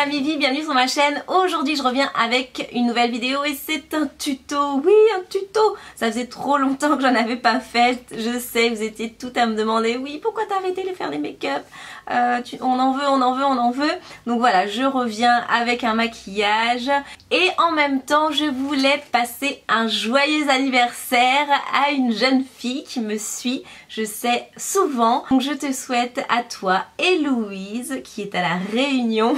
la Vivi, bienvenue sur ma chaîne. Aujourd'hui je reviens avec une nouvelle vidéo et c'est un tuto. Oui, un tuto. Ça faisait trop longtemps que j'en avais pas fait. Je sais, vous étiez toutes à me demander oui, pourquoi t'as arrêté de faire des make-up, on en veut, on en veut, on en veut. Donc voilà, je reviens avec un maquillage et en même temps je voulais passer un joyeux anniversaire à une jeune fille qui me suit, je sais, souvent. Donc je te souhaite à toi et Louise qui est à la Réunion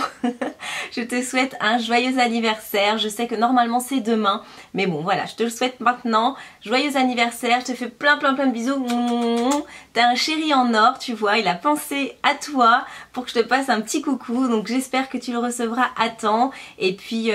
je te souhaite un joyeux anniversaire. Je sais que normalement c'est demain, mais bon voilà, je te le souhaite maintenant. Joyeux anniversaire, je te fais plein de bisous. T'as un chéri en or, tu vois, il a pensé à toi pour que je te passe un petit coucou, donc j'espère que tu le recevras à temps. Et puis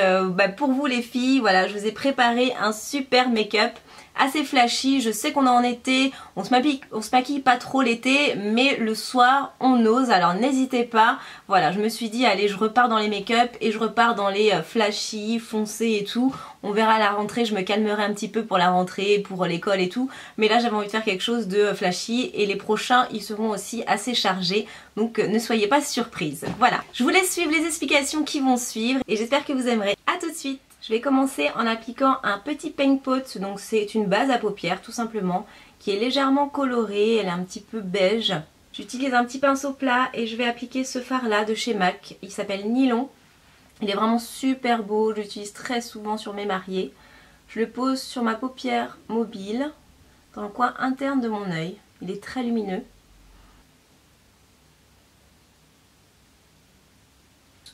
pour vous les filles, voilà, je vous ai préparé un super make-up assez flashy. Je sais qu'on est en été, on se maquille pas trop l'été, mais le soir on ose, alors n'hésitez pas. Voilà, je me suis dit allez, je repars dans les make-up et je repars dans les flashy, foncés et tout. On verra à la rentrée, je me calmerai un petit peu pour la rentrée, pour l'école et tout, mais là j'avais envie de faire quelque chose de flashy et les prochains ils seront aussi assez chargés, donc ne soyez pas surprise. Voilà, je vous laisse suivre les explications qui vont suivre et j'espère que vous aimerez. À tout de suite. Je vais commencer en appliquant un petit paint pot, donc c'est une base à paupières tout simplement, qui est légèrement colorée, elle est un petit peu beige. J'utilise un petit pinceau plat et je vais appliquer ce fard là de chez MAC, il s'appelle Nylon. Il est vraiment super beau, je l'utilise très souvent sur mes mariés. Je le pose sur ma paupière mobile, dans le coin interne de mon œil, il est très lumineux.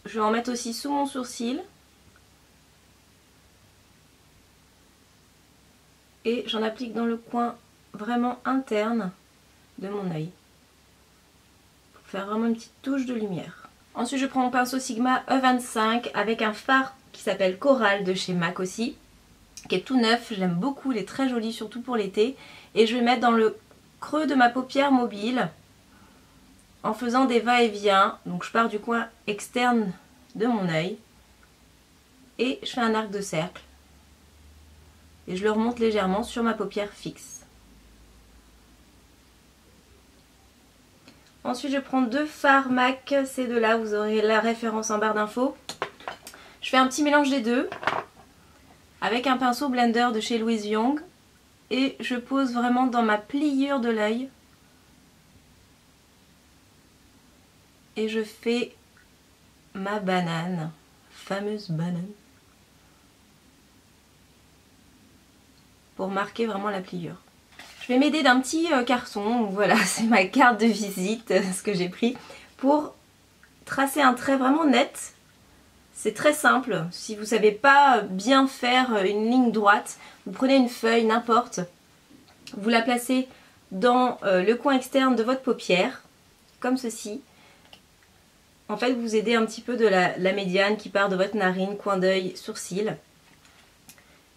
Je vais en mettre aussi sous mon sourcil. Et j'en applique dans le coin vraiment interne de mon œil. Pour faire vraiment une petite touche de lumière. Ensuite je prends mon pinceau Sigma E25 avec un fard qui s'appelle Coral de chez MAC aussi. Qui est tout neuf, j'aime beaucoup, il est très joli surtout pour l'été. Et je vais mettre dans le creux de ma paupière mobile en faisant des va-et-vient. Donc je pars du coin externe de mon œil. Et je fais un arc de cercle. Et je le remonte légèrement sur ma paupière fixe. Ensuite je prends deux fards MAC, ces deux là, vous aurez la référence en barre d'infos. Je fais un petit mélange des deux avec un pinceau blender de chez Louise Young et je pose vraiment dans ma pliure de l'œil et je fais ma banane, fameuse banane, pour marquer vraiment la pliure. Je vais m'aider d'un petit carton, voilà, c'est ma carte de visite, ce que j'ai pris, pour tracer un trait vraiment net. C'est très simple, si vous ne savez pas bien faire une ligne droite, vous prenez une feuille, n'importe, vous la placez dans le coin externe de votre paupière, comme ceci. En fait, vous aidez un petit peu de la médiane qui part de votre narine, coin d'œil, sourcil.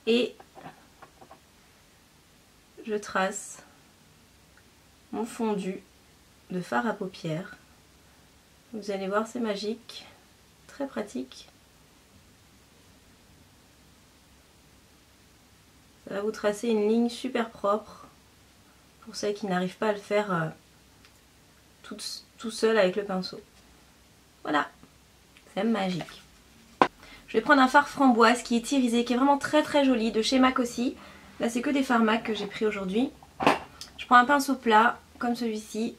Et je trace mon fondu de fard à paupières. Vous allez voir, c'est magique, très pratique. Ça va vous tracer une ligne super propre pour celles qui n'arrivent pas à le faire tout seul avec le pinceau. Voilà, c'est magique. Je vais prendre un fard framboise qui est irisé, qui est vraiment très joli, de chez MAC aussi. Là c'est que des fards MAC que j'ai pris aujourd'hui. Je prends un pinceau plat comme celui-ci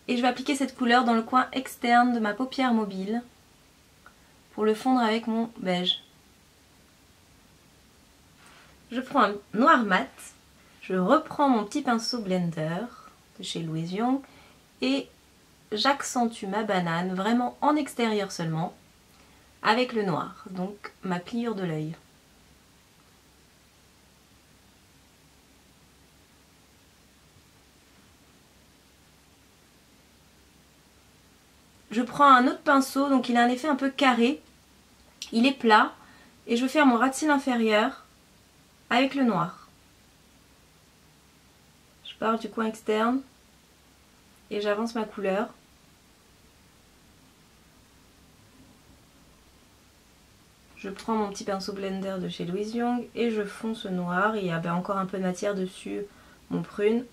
et je vais appliquer cette couleur dans le coin externe de ma paupière mobile pour le fondre avec mon beige. Je prends un noir mat, je reprends mon petit pinceau blender de chez Louise Young et j'accentue ma banane vraiment en extérieur seulement avec le noir, donc ma pliure de l'œil. Je prends un autre pinceau, donc il a un effet un peu carré, il est plat, et je vais faire mon ras de cils inférieur avec le noir. Je pars du coin externe et j'avance ma couleur. Je prends mon petit pinceau blender de chez Louise Young et je fonds ce noir. Il y a encore un peu de matière dessus, mon prune.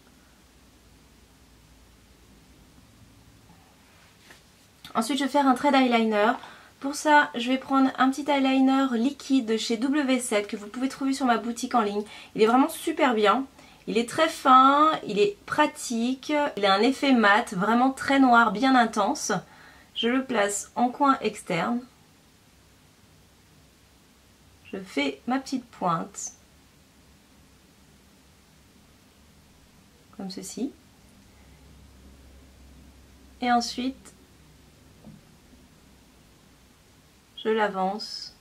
Ensuite je vais faire un trait d'eyeliner Pour ça, je vais prendre un petit eyeliner liquide de chez W7 que vous pouvez trouver sur ma boutique en ligne. Il est vraiment super bien. Il est très fin, il est pratique, il a un effet mat, vraiment très noir, bien intense. Je le place en coin externe. Je fais ma petite pointe. Comme ceci. Et ensuite, je l'avance.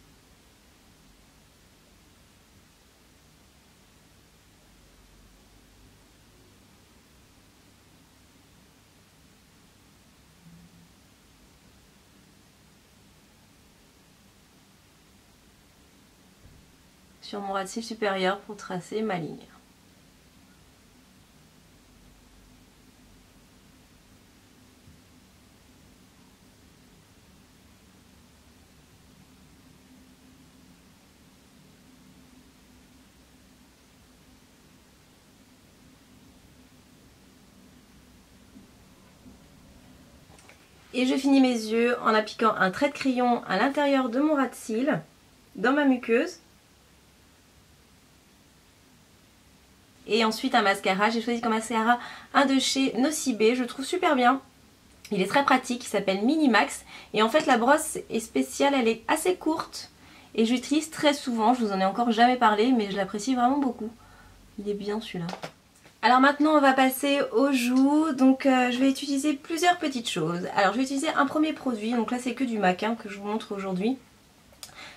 Sur mon ras de cils supérieur pour tracer ma ligne. Et je finis mes yeux en appliquant un trait de crayon à l'intérieur de mon ras de cils, dans ma muqueuse. Et ensuite un mascara, j'ai choisi comme mascara un de chez Nocibé, je le trouve super bien. Il est très pratique, il s'appelle Minimax. Et en fait la brosse est spéciale, elle est assez courte. Et je l'utilise très souvent, je vous en ai encore jamais parlé, mais je l'apprécie vraiment beaucoup. Il est bien celui-là. Alors maintenant on va passer aux joues, donc je vais utiliser plusieurs petites choses. Alors je vais utiliser un premier produit, donc là c'est que du MAC que je vous montre aujourd'hui.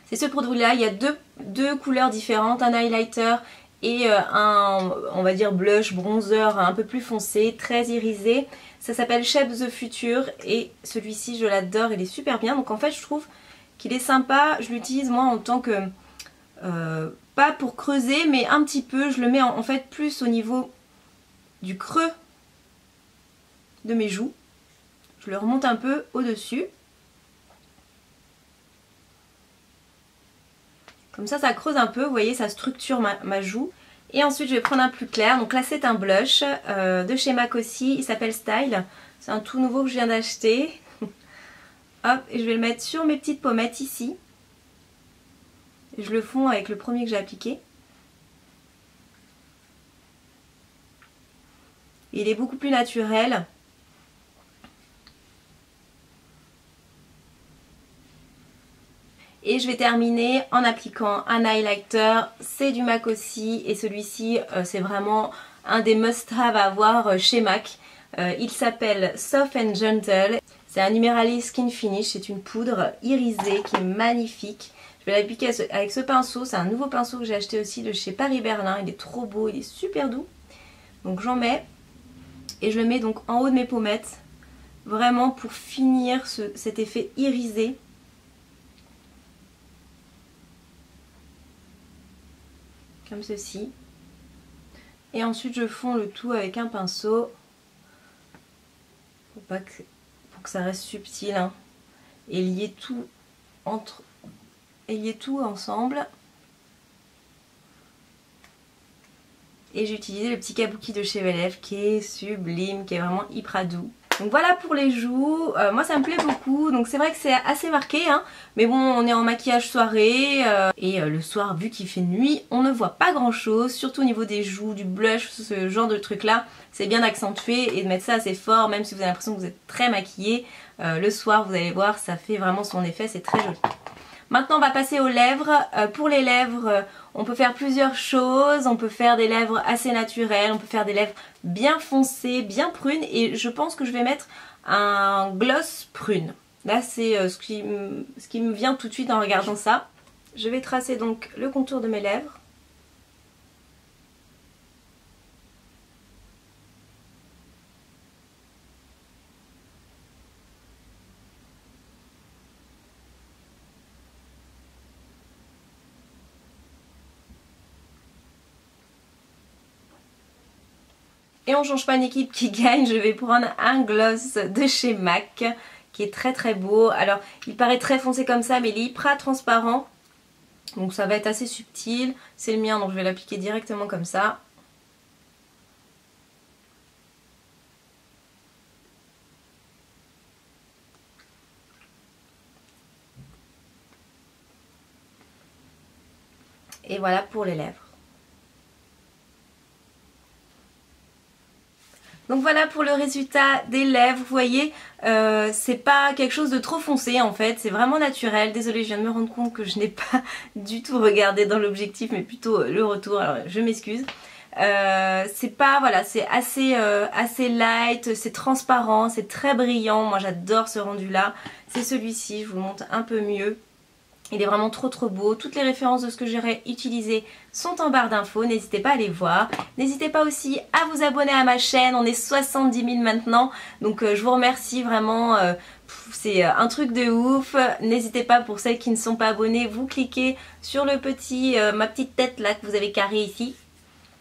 C'est ce produit là, il y a deux couleurs différentes, un highlighter et un, on va dire blush, bronzer un peu plus foncé, très irisé. Ça s'appelle Shape the Future et celui-ci je l'adore, il est super bien. Donc en fait je trouve qu'il est sympa, je l'utilise moi en tant que, pas pour creuser mais un petit peu, je le mets en fait plus au niveau du creux de mes joues. Je le remonte un peu au-dessus. Comme ça creuse un peu, vous voyez, ça structure ma joue. Et ensuite, je vais prendre un plus clair. Donc là, c'est un blush de chez MAC aussi. Il s'appelle Style. C'est un tout nouveau que je viens d'acheter. Hop, et je vais le mettre sur mes petites pommettes ici. Et je le fonds avec le premier que j'ai appliqué. Il est beaucoup plus naturel. Et je vais terminer en appliquant un highlighter, c'est du MAC aussi et celui-ci c'est vraiment un des must-have à avoir chez MAC. Il s'appelle Soft and Gentle, c'est un Numerali Skin Finish, c'est une poudre irisée qui est magnifique. Je vais l'appliquer avec ce pinceau, c'est un nouveau pinceau que j'ai acheté aussi de chez Paris Berlin, il est trop beau, il est super doux. Donc j'en mets et je le mets donc en haut de mes pommettes, vraiment pour finir cet effet irisé. Comme ceci. Et ensuite je fonds le tout avec un pinceau pour que ça reste subtil hein, et lier tout ensemble. Et j'ai utilisé le petit kabuki de chez Velef qui est sublime, qui est vraiment hyper doux. Donc voilà pour les joues, moi ça me plaît beaucoup, donc c'est vrai que c'est assez marqué hein, mais bon on est en maquillage soirée et le soir vu qu'il fait nuit on ne voit pas grand chose, surtout au niveau des joues, du blush, ce genre de truc là, c'est bien d'accentuer et de mettre ça assez fort même si vous avez l'impression que vous êtes très maquillé, le soir vous allez voir ça fait vraiment son effet, c'est très joli. Maintenant on va passer aux lèvres. Pour les lèvres, on peut faire plusieurs choses. On peut faire des lèvres assez naturelles, on peut faire des lèvres bien foncées, bien prunes. Et je pense que je vais mettre un gloss prune. Là c'est ce qui me vient tout de suite en regardant ça. Je vais tracer donc le contour de mes lèvres. Et on change pas une équipe qui gagne, je vais prendre un gloss de chez MAC qui est très très beau. Alors il paraît très foncé comme ça mais il est hyper transparent. Donc ça va être assez subtil. C'est le mien donc je vais l'appliquer directement comme ça. Et voilà pour les lèvres. Donc voilà pour le résultat des lèvres, vous voyez, c'est pas quelque chose de trop foncé en fait, c'est vraiment naturel. Désolée, je viens de me rendre compte que je n'ai pas du tout regardé dans l'objectif, mais plutôt le retour, alors je m'excuse. C'est pas, voilà, c'est assez light, c'est transparent, c'est très brillant, moi j'adore ce rendu là. C'est celui-ci, je vous montre un peu mieux. Il est vraiment trop beau. Toutes les références de ce que j'aurais utilisé sont en barre d'infos. N'hésitez pas à les voir. N'hésitez pas aussi à vous abonner à ma chaîne. On est 70 000 maintenant. Donc je vous remercie vraiment. C'est un truc de ouf. N'hésitez pas, pour celles qui ne sont pas abonnées, vous cliquez sur le petit, ma petite tête là que vous avez carré ici.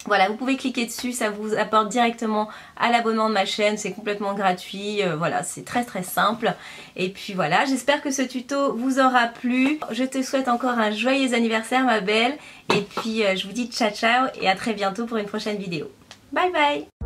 Voilà, vous pouvez cliquer dessus, ça vous apporte directement à l'abonnement de ma chaîne, c'est complètement gratuit, voilà, c'est très simple. Et puis voilà, j'espère que ce tuto vous aura plu. Je te souhaite encore un joyeux anniversaire ma belle, et puis je vous dis ciao ciao et à très bientôt pour une prochaine vidéo. Bye bye!